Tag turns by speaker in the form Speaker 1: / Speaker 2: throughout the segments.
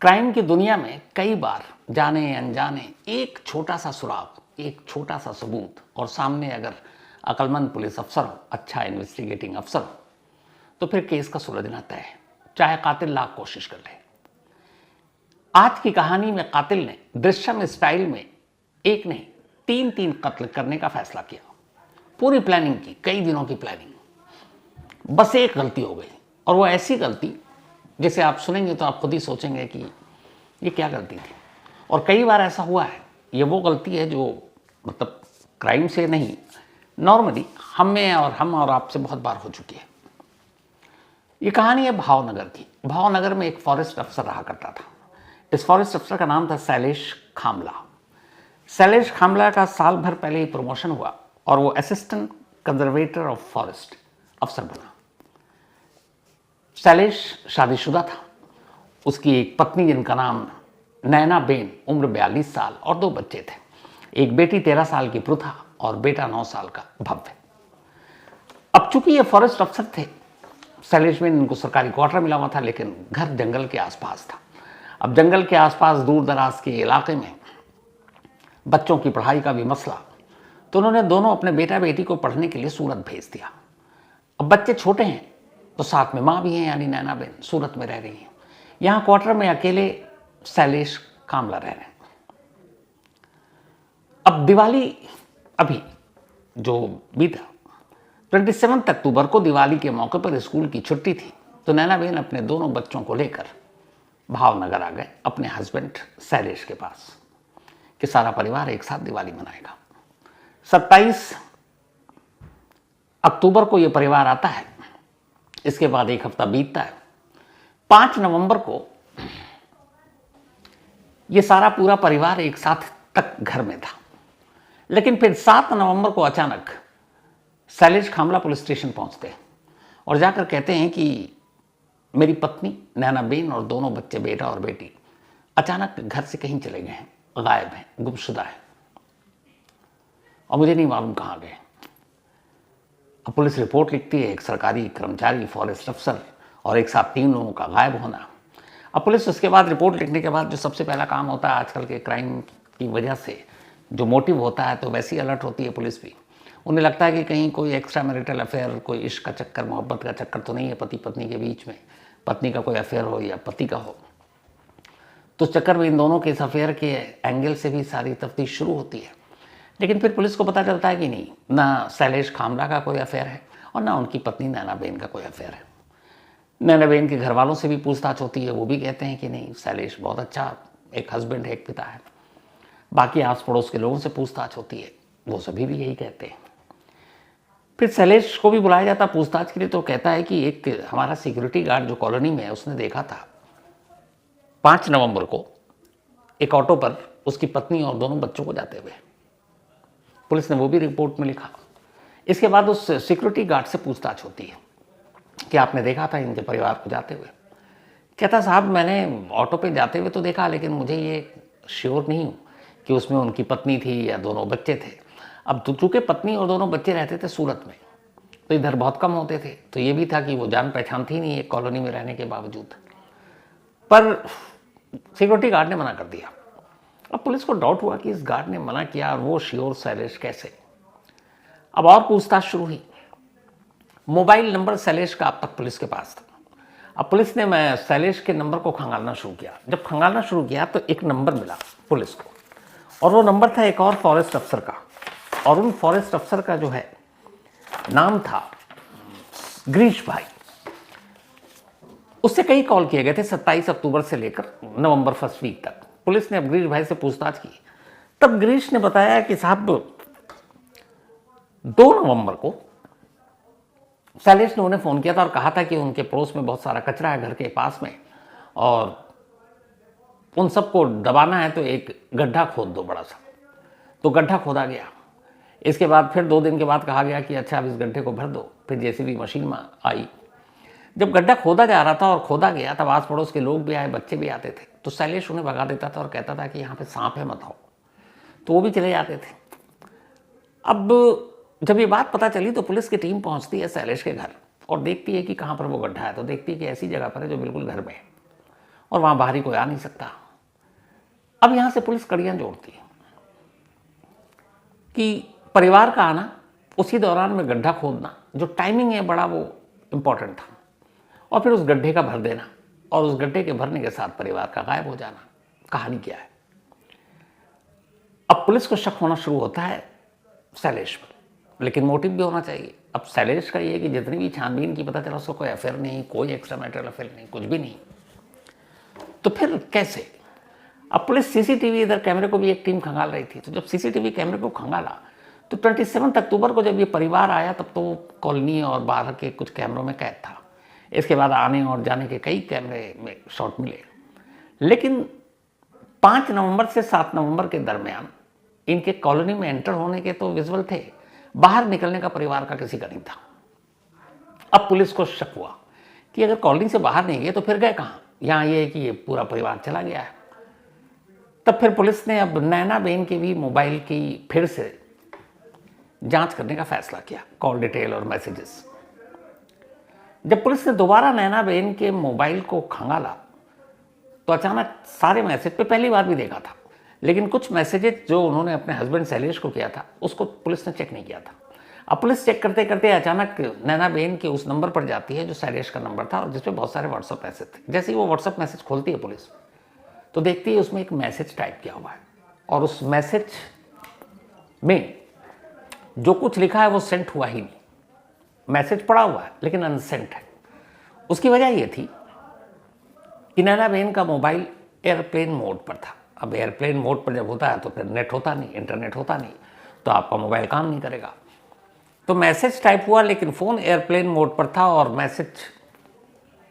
Speaker 1: Crime की दुनिया में कई बार जाने अनजाने एक छोटा सा सुराग, एक छोटा सा सबूत और सामने अगर अक्लमंद पुलिस अफसर हो, अच्छा इन्वेस्टिगेटिंग अफसर हो, तो फिर केस का सुलझना तय है, चाहे कातिल लाख कोशिश कर ले। आज की कहानी में कातिल ने दृश्यम स्टाइल में एक नहीं तीन तीन कत्ल करने का फैसला किया। पूरी प्लानिंग की, कई दिनों की प्लानिंग। बस एक गलती हो गई, और वो ऐसी गलती जिसे आप सुनेंगे तो आप खुद ही सोचेंगे कि ये क्या गलती थी। और कई बार ऐसा हुआ है, ये वो गलती है जो मतलब क्राइम से नहीं, नॉर्मली हम और आपसे बहुत बार हो चुकी है। ये कहानी है भावनगर की। भावनगर में एक फॉरेस्ट अफसर रहा करता था। इस फॉरेस्ट अफसर का नाम था शैलेश खामला। शैलेश खामला का साल भर पहले ही प्रमोशन हुआ और वो असिस्टेंट कंजर्वेटर ऑफ फॉरेस्ट अफसर बना। शैलेश शादीशुदा था। उसकी एक पत्नी जिनका नाम नैना बेन, उम्र 42 साल, और 2 बच्चे थे। एक बेटी 13 साल की पृथा और बेटा 9 साल का भव्य। अब चूंकि ये फॉरेस्ट अफसर थे, शैलेश में इनको सरकारी क्वार्टर मिला हुआ था, लेकिन घर जंगल के आसपास था। अब जंगल के आसपास दूर दराज के इलाके में बच्चों की पढ़ाई का भी मसला, तो उन्होंने दोनों अपने बेटा बेटी को पढ़ने के लिए सूरत भेज दिया। अब बच्चे छोटे हैं तो साथ में माँ भी हैं, यानी नैना बेन सूरत में रह रही हैं। यहाँ क्वार्टर में अकेले शैलेश खामला रह रहे हैं। अब दिवाली अभी जो बीता 27 अक्टूबर को दिवाली के मौके पर स्कूल की छुट्टी थी, तो नैना बेन अपने दोनों बच्चों को लेकर भावनगर आ गए अपने हस्बैंड शैलेश के पास कि सारा परिवार एक साथ दिवाली मनाएगा। 27 अक्टूबर को यह परिवार आता है। इसके बाद एक हफ्ता बीतता है। 5 नवंबर को यह सारा पूरा परिवार एक साथ तक घर में था, लेकिन फिर 7 नवंबर को अचानक शैलेश खामला पुलिस स्टेशन पहुंचते हैं और जाकर कहते हैं कि मेरी पत्नी नैना बेन और दोनों बच्चे, बेटा और बेटी, अचानक घर से कहीं चले गए हैं, गायब हैं, गुमशुदा है, और मुझे नहीं मालूम कहाँ गए। अब पुलिस रिपोर्ट लिखती है, एक सरकारी कर्मचारी, फॉरेस्ट अफसर और एक साथ 3 लोगों का गायब होना। अब पुलिस उसके बाद रिपोर्ट लिखने के बाद जो सबसे पहला काम होता है, आजकल के क्राइम की वजह से जो मोटिव होता है, तो वैसी अलर्ट होती है पुलिस भी। उन्हें लगता है कि कहीं कोई एक्स्ट्रा मैरिटल अफेयर, कोई इश्क का चक्कर, मोहब्बत का चक्कर तो नहीं है पति पत्नी के बीच में, पत्नी का कोई अफेयर हो या पति का हो। तो चक्कर में इन दोनों के इस अफेयर के एंगल से भी सारी तफ्तीश शुरू होती है। लेकिन फिर पुलिस को पता चलता है कि नहीं, ना शैलेश खामला का कोई अफेयर है और ना उनकी पत्नी नैना बेन का कोई अफेयर है। नैना बेन के घर वालों से भी पूछताछ होती है, वो भी कहते हैं कि नहीं, शैलेश बहुत अच्छा एक हस्बैंड है, एक पिता है। बाकी आस पड़ोस के लोगों से पूछताछ होती है, वो सभी भी यही कहते हैं। फिर शैलेश को भी बुलाया जाता पूछताछ के लिए, तो कहता है कि एक हमारा सिक्योरिटी गार्ड जो कॉलोनी में है, उसने देखा था 5 नवंबर को एक ऑटो पर उसकी पत्नी और दोनों बच्चों को जाते हुए। पुलिस ने वो भी रिपोर्ट में लिखा। इसके बाद उस सिक्योरिटी गार्ड से पूछताछ होती है कि आपने देखा था इनके परिवार को जाते हुए? कहता, साहब मैंने ऑटो पे जाते हुए तो देखा, लेकिन मुझे ये श्योर नहीं हूँ कि उसमें उनकी पत्नी थी या दोनों बच्चे थे। अब तो चूंकि पत्नी और दोनों बच्चे रहते थे सूरत में, तो इधर बहुत कम होते थे, तो ये भी था कि वो जान पहचान थी नहीं एक कॉलोनी में रहने के बावजूद। पर सिक्योरिटी गार्ड ने मना कर दिया। अब पुलिस को डाउट हुआ कि इस गार्ड ने मना किया और वो श्योर शैलेश कैसे। अब और पूछताछ शुरू हुई। मोबाइल नंबर शैलेश का अब तक पुलिस के पास था। अब पुलिस ने शैलेश के नंबर को खंगालना शुरू किया। जब खंगालना शुरू किया तो एक नंबर मिला पुलिस को, और वो नंबर था एक और फॉरेस्ट अफसर का, और उन फॉरेस्ट अफसर का जो है नाम था गिरीश भाई। उससे कई कॉल किए गए थे 27 अक्टूबर से लेकर नवंबर फर्स्ट वीक तक। पुलिस ने अब गिरीश भाई से पूछताछ की। तब गिरीश ने बताया कि साहब 2 नवंबर को शैलेश ने उन्हें फ़ोन किया था और कहा था कि उनके पड़ोस में बहुत सारा कचरा है घर के पास में, और उन सबको दबाना है तो एक गड्ढा खोद दो बड़ा सा। तो गड्ढा खोदा गया। इसके बाद फिर 2 दिन के बाद कहा गया कि अच्छा अब इस गड्ढे को भर दो। फिर जेसीबी मशीन में आई। जब गड्ढा खोदा जा रहा था और खोदा गया, तब आस पड़ोस के लोग भी आए, बच्चे भी आते थे, तो शैलेश उन्हें भगा देता था और कहता था कि यहाँ पे सांप है, मत आओ। तो वो भी चले जाते थे। अब जब ये बात पता चली तो पुलिस की टीम पहुंचती है शैलेश के घर और देखती है कि कहाँ पर वो गड्ढा है। तो देखती है कि ऐसी जगह पर है जो बिल्कुल घर में है, और वहां बाहरी कोई आ नहीं सकता। अब यहां से पुलिस कड़ियां जोड़ती है कि परिवार का आना, उसी दौरान में गड्ढा खोदना, जो टाइमिंग है बड़ा वो इंपॉर्टेंट था, और फिर उस गड्ढे का भर देना और उस गड्ढे के भरने के साथ परिवार का गायब हो जाना। कहानी क्या है? अब पुलिस को शक होना शुरू होता है शैलेश पर, लेकिन मोटिव भी होना चाहिए। अब शैलेश का ये कि जितनी भी छानबीन की पता चला उसको कोई अफेयर नहीं, कोई एक्स्ट्रा मैरिटल अफेयर नहीं, कुछ भी नहीं। तो फिर कैसे? अब पुलिस सीसीटीवी इधर कैमरे को भी एक टीम खंगाल रही थी। तो जब सीसीटीवी कैमरे को खंगाला तो 27 अक्टूबर को जब ये परिवार आया तब तो कॉलोनी और बाहर के कुछ कैमरों में कैद था। इसके बाद आने और जाने के कई कैमरे में शॉट मिले, लेकिन 5 नवंबर से 7 नवंबर के दरमियान इनके कॉलोनी में एंटर होने के तो विजुअल थे, बाहर निकलने का परिवार का किसी का नहीं था। अब पुलिस को शक हुआ कि अगर कॉलोनी से बाहर नहीं गए तो फिर गए कहां? यहां ये है कि ये पूरा परिवार चला गया है। तब फिर पुलिस ने अब नैनाबेन के भी मोबाइल की फिर से जांच करने का फैसला किया, कॉल डिटेल और मैसेजेस। जब पुलिस ने दोबारा नैनाबेन के मोबाइल को खंगाला तो अचानक सारे मैसेज पे पहली बार भी देखा था, लेकिन कुछ मैसेजेस जो उन्होंने अपने हस्बैंड शैलेश को किया था उसको पुलिस ने चेक नहीं किया था। अब पुलिस चेक करते करते अचानक नैनाबेन के उस नंबर पर जाती है जो शैलेश का नंबर था और जिसपे बहुत सारे व्हाट्सअप मैसेज थे। जैसे ही वो व्हाट्सअप मैसेज खोलती है पुलिस तो देखती है उसमें एक मैसेज टाइप किया हुआ है, और उस मैसेज में जो कुछ लिखा है वो सेंड हुआ ही नहीं। मैसेज पड़ा हुआ है लेकिन अनसेंट है। उसकी वजह ये थी कि नैनाबेन का मोबाइल एयरप्लेन मोड पर था। अब एयरप्लेन मोड पर जब होता है तो फिर नेट होता नहीं, इंटरनेट होता नहीं, तो आपका मोबाइल काम नहीं करेगा। तो मैसेज टाइप हुआ लेकिन फ़ोन एयरप्लेन मोड पर था और मैसेज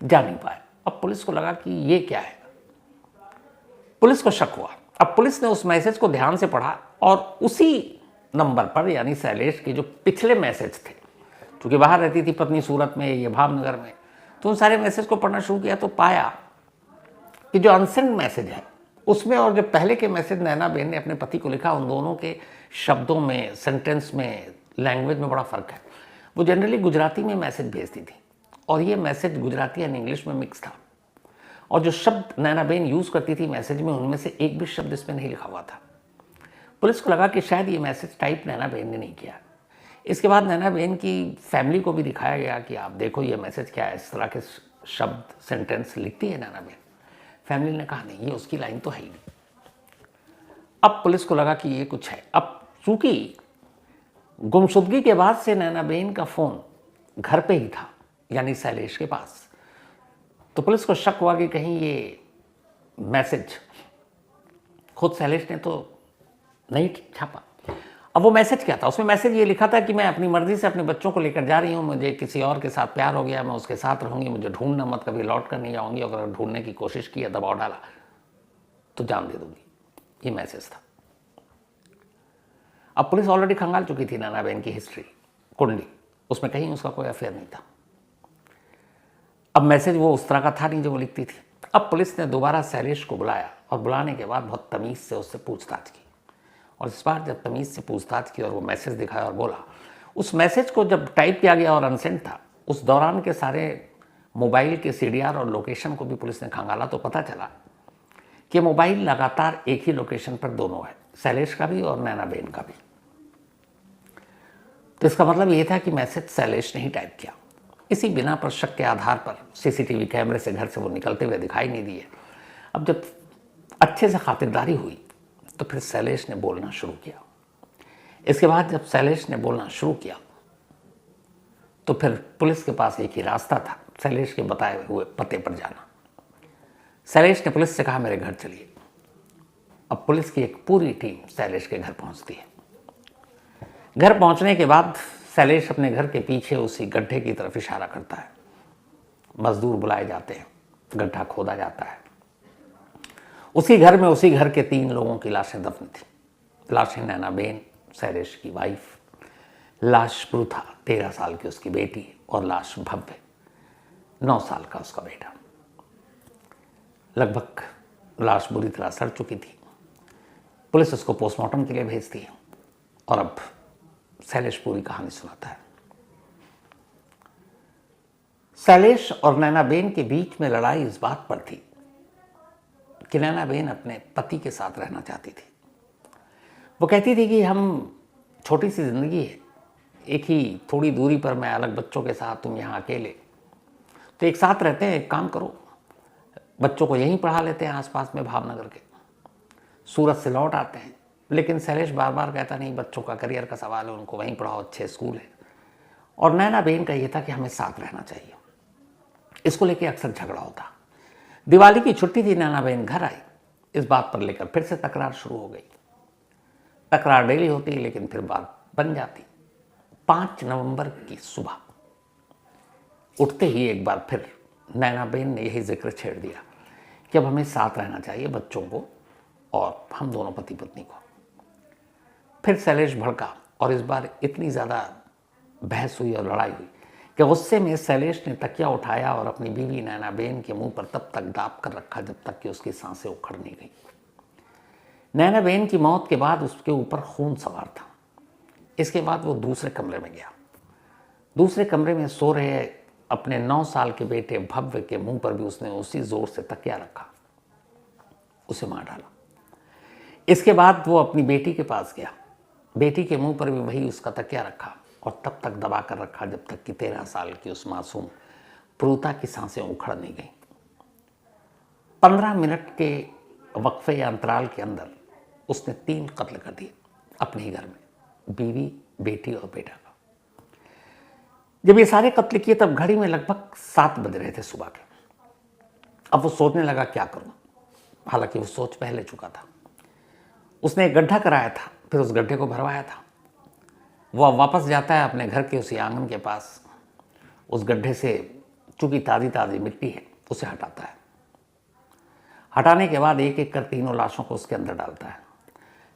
Speaker 1: जा नहीं पाया। अब पुलिस को लगा कि ये क्या है, पुलिस को शक हुआ। अब पुलिस ने उस मैसेज को ध्यान से पढ़ा और उसी नंबर पर, यानी शैलेश के जो पिछले मैसेज थे, क्योंकि बाहर रहती थी पत्नी सूरत में, ये भावनगर में, तो उन सारे मैसेज को पढ़ना शुरू किया तो पाया कि जो अनसेंड मैसेज है उसमें और जो पहले के मैसेज नैनाबेन ने अपने पति को लिखा, उन दोनों के शब्दों में, सेंटेंस में, लैंग्वेज में बड़ा फ़र्क है। वो जनरली गुजराती में मैसेज भेजती थी और ये मैसेज गुजराती एंड इंग्लिश में मिक्स था, और जो शब्द नैनाबेन यूज़ करती थी मैसेज में उनमें से एक भी शब्द इसमें नहीं लिखा हुआ था। पुलिस को लगा कि शायद ये मैसेज टाइप नैनाबेन ने नहीं किया। इसके बाद नैनाबेन की फैमिली को भी दिखाया गया कि आप देखो ये मैसेज क्या है, इस तरह के शब्द, सेंटेंस लिखती है नैनाबेन। फैमिली ने कहा नहीं, ये उसकी लाइन तो है ही नहीं। अब पुलिस को लगा कि ये कुछ है। अब चूंकि गुमशुदगी के बाद से नैनाबेन का फ़ोन घर पे ही था, यानी शैलेश के पास, तो पुलिस को शक हुआ कि कहीं ये मैसेज खुद शैलेश ने तो नहीं छापा। अब वो मैसेज क्या था? उसमें मैसेज ये लिखा था कि मैं अपनी मर्जी से अपने बच्चों को लेकर जा रही हूँ, मुझे किसी और के साथ प्यार हो गया, मैं उसके साथ रहूँगी, मुझे ढूंढना मत, कभी लौट कर नहीं जाऊँगी, अगर ढूंढने की कोशिश की या दबाव डाला तो जान दे दूँगी। ये मैसेज था। अब पुलिस ऑलरेडी खंगाल चुकी थी नैनाबेन की हिस्ट्री, कुंडली, उसमें कहीं उसका कोई अफेयर नहीं था। अब मैसेज वो उस तरह का था नहीं जो वो लिखती थी। अब पुलिस ने दोबारा शैलेश को बुलाया और बुलाने के बाद बहुत तमीज़ से उससे पूछताछ की, और इस बार जब तमीज़ से पूछताछ की और वो मैसेज दिखाया और बोला, उस मैसेज को जब टाइप किया गया और अनसेंड था, उस दौरान के सारे मोबाइल के CDR और लोकेशन को भी पुलिस ने खंगाला तो पता चला कि मोबाइल लगातार एक ही लोकेशन पर दोनों है, शैलेश का भी और नैनाबेन का भी। तो इसका मतलब ये था कि मैसेज शैलेश ने ही टाइप किया। इसी बिना पर, शक के आधार पर, सीसीटीवी कैमरे से घर से वो निकलते हुए दिखाई नहीं दिए। अब जब अच्छे से खातिरदारी हुई तो फिर शैलेश ने बोलना शुरू किया। इसके बाद जब शैलेश ने बोलना शुरू किया तो फिर पुलिस के पास एक ही रास्ता था, शैलेश के बताए हुए पते पर जाना। शैलेश ने पुलिस से कहा मेरे घर चलिए। अब पुलिस की एक पूरी टीम शैलेश के घर पहुंचती है। घर पहुंचने के बाद शैलेश अपने घर के पीछे उसी गड्ढे की तरफ इशारा करता है। मजदूर बुलाए जाते हैं, गड्ढा खोदा जाता है। उसी घर में उसी घर के 3 लोगों की लाशें दफन थी। लाशें नैनाबेन, शैलेश की वाइफ, लाश पृथा 13 साल की उसकी बेटी, और लाश भव्य 9 साल का उसका बेटा। लगभग लाश बुरी तरह सड़ चुकी थी। पुलिस उसको पोस्टमार्टम के लिए भेजती है और अब शैलेश पूरी कहानी सुनाता है। शैलेश और नैनाबेन के बीच में लड़ाई इस बात पर थी कि नैनाबेन अपने पति के साथ रहना चाहती थी। वो कहती थी कि हम छोटी सी ज़िंदगी है, एक ही थोड़ी दूरी पर मैं अलग बच्चों के साथ, तुम यहाँ अकेले, तो एक साथ रहते हैं, एक काम करो, बच्चों को यहीं पढ़ा लेते हैं आसपास में भावनगर के, सूरत से लौट आते हैं। लेकिन शैलेश बार बार कहता नहीं, बच्चों का करियर का सवाल है, उनको वहीं पढ़ाओ, अच्छे स्कूल है। और नैनाबेन का ये था कि हमें साथ रहना चाहिए। इसको लेके अक्सर झगड़ा होता। दिवाली की छुट्टी थी, नैनाबेन घर आई, इस बात पर लेकर फिर से तकरार शुरू हो गई। तकरार डेली होती, लेकिन फिर बात बन जाती। 5 नवंबर की सुबह उठते ही एक बार फिर नैनाबेन ने यही जिक्र छेड़ दिया कि अब हमें साथ रहना चाहिए, बच्चों को और हम दोनों पति पत्नी को। फिर शैलेश भड़का और इस बार इतनी ज़्यादा बहस हुई और लड़ाई हुई कि गुस्से में शैलेश ने तकिया उठाया और अपनी बीवी नैनाबेन के मुंह पर तब तक दाब कर रखा जब तक कि उसकी सांसें उखड़ नहीं गई। नैनाबेन की मौत के बाद उसके ऊपर खून सवार था। इसके बाद वो दूसरे कमरे में गया। दूसरे कमरे में सो रहे अपने 9 साल के बेटे भव्य के मुंह पर भी उसने उसी जोर से तकिया रखा, उसे मार डाला। इसके बाद वो अपनी बेटी के पास गया। बेटी के मुंह पर भी वही उसका तकिया रखा और तब तक दबा कर रखा जब तक कि 13 साल की उस मासूम प्रूता की सांसें उखड़ नहीं गई। 15 मिनट के वक्फे या अंतराल के अंदर उसने 3 कत्ल कर दिए अपने ही घर में, बीवी, बेटी और बेटा का। जब ये सारे कत्ल किए तब घड़ी में लगभग 7 बज रहे थे सुबह के। अब वो सोचने लगा क्या करूं, हालांकि वो सोच पहले चुका था। उसने एक गड्ढा कराया था, फिर उस गड्ढे को भरवाया था। वो अब वापस जाता है अपने घर के उसी आंगन के पास, उस गड्ढे से चूंकि ताज़ी ताज़ी मिट्टी है उसे हटाता है। हटाने के बाद एक एक कर तीनों लाशों को उसके अंदर डालता है।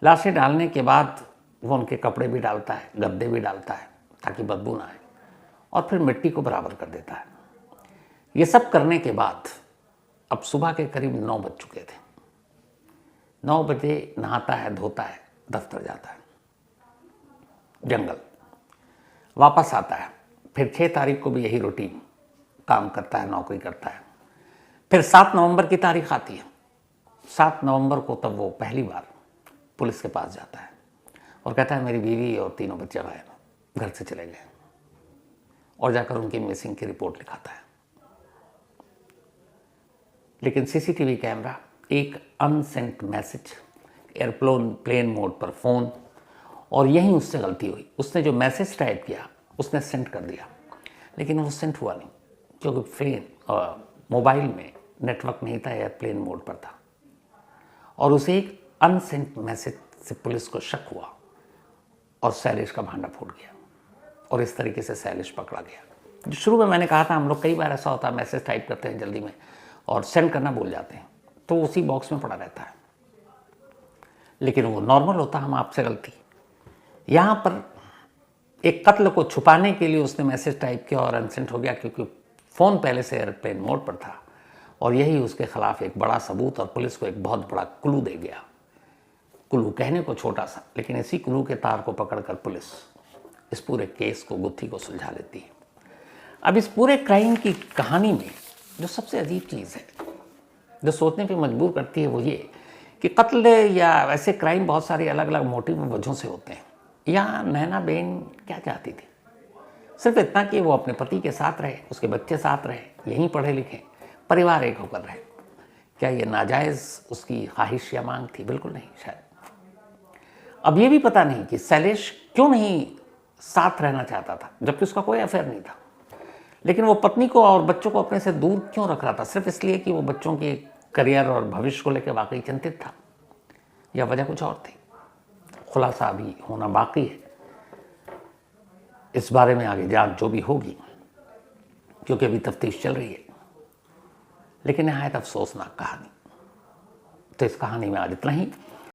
Speaker 1: लाशें डालने के बाद वो उनके कपड़े भी डालता है, गद्दे भी डालता है ताकि बदबू ना आए, और फिर मिट्टी को बराबर कर देता है। ये सब करने के बाद अब सुबह के करीब 9 बज चुके थे। 9 बजे नहाता है, धोता है, दफ्तर जाता है, जंगल वापस आता है। फिर 6 तारीख को भी यही रूटीन काम करता है, नौकरी करता है। फिर 7 नवंबर की तारीख आती है। 7 नवंबर को तब वो पहली बार पुलिस के पास जाता है और कहता है मेरी बीवी और 3 बच्चे गायब, घर से चले गए, और जाकर उनकी मिसिंग की रिपोर्ट लिखाता है। लेकिन सीसीटीवी कैमरा, एक अनसेंट मैसेज, प्लेन मोड पर फ़ोन, और यहीं उससे गलती हुई। उसने जो मैसेज टाइप किया उसने सेंड कर दिया, लेकिन वो सेंड हुआ नहीं क्योंकि मोबाइल में नेटवर्क नहीं था, एयरप्लेन मोड पर था। और उसे एक अनसेंट मैसेज से पुलिस को शक हुआ और शैलेश का भांडा फूट गया, और इस तरीके से शैलेश पकड़ा गया। जो शुरू में मैंने कहा था, हम लोग कई बार ऐसा होता है मैसेज टाइप करते हैं जल्दी में और सेंड करना भूल जाते हैं, तो उसी बॉक्स में पड़ा रहता है, लेकिन वो नॉर्मल होता, हम आपसे गलती। यहाँ पर एक कत्ल को छुपाने के लिए उसने मैसेज टाइप किया और अनसेंट हो गया क्योंकि फ़ोन पहले से एयरप्लेन मोड पर था, और यही उसके खिलाफ एक बड़ा सबूत और पुलिस को एक बहुत बड़ा क्लू दे गया। क्लू कहने को छोटा सा, लेकिन इसी क्लू के तार को पकड़कर पुलिस इस पूरे केस को, गुत्थी को सुलझा लेती है। अब इस पूरे क्राइम की कहानी में जो सबसे अजीब चीज़ है, जो सोचने पे मजबूर करती है, वो ये कि कत्ल या ऐसे क्राइम बहुत सारे अलग अलग मोटिव वजहों से होते हैं। यहाँ नैनाबेन क्या चाहती थी? सिर्फ इतना कि वो अपने पति के साथ रहे, उसके बच्चे साथ रहे, यहीं पढ़े लिखे, परिवार एक होकर रहे। क्या ये नाजायज़ उसकी ख्वाहिश या मांग थी? बिल्कुल नहीं, शायद। अब ये भी पता नहीं कि शैलेश क्यों नहीं साथ रहना चाहता था, जबकि उसका कोई अफेयर नहीं था, लेकिन वो पत्नी को और बच्चों को अपने से दूर क्यों रख रहा था? सिर्फ इसलिए कि वो बच्चों के करियर और भविष्य को लेकर वाकई चिंतित था, या वजह कुछ और थी? खुलासा अभी होना बाकी है। इस बारे में आगे जांच जो भी होगी, क्योंकि अभी तफ्तीश चल रही है, लेकिन नहायत अफसोसनाक कहानी। तो इस कहानी में आज इतना ही।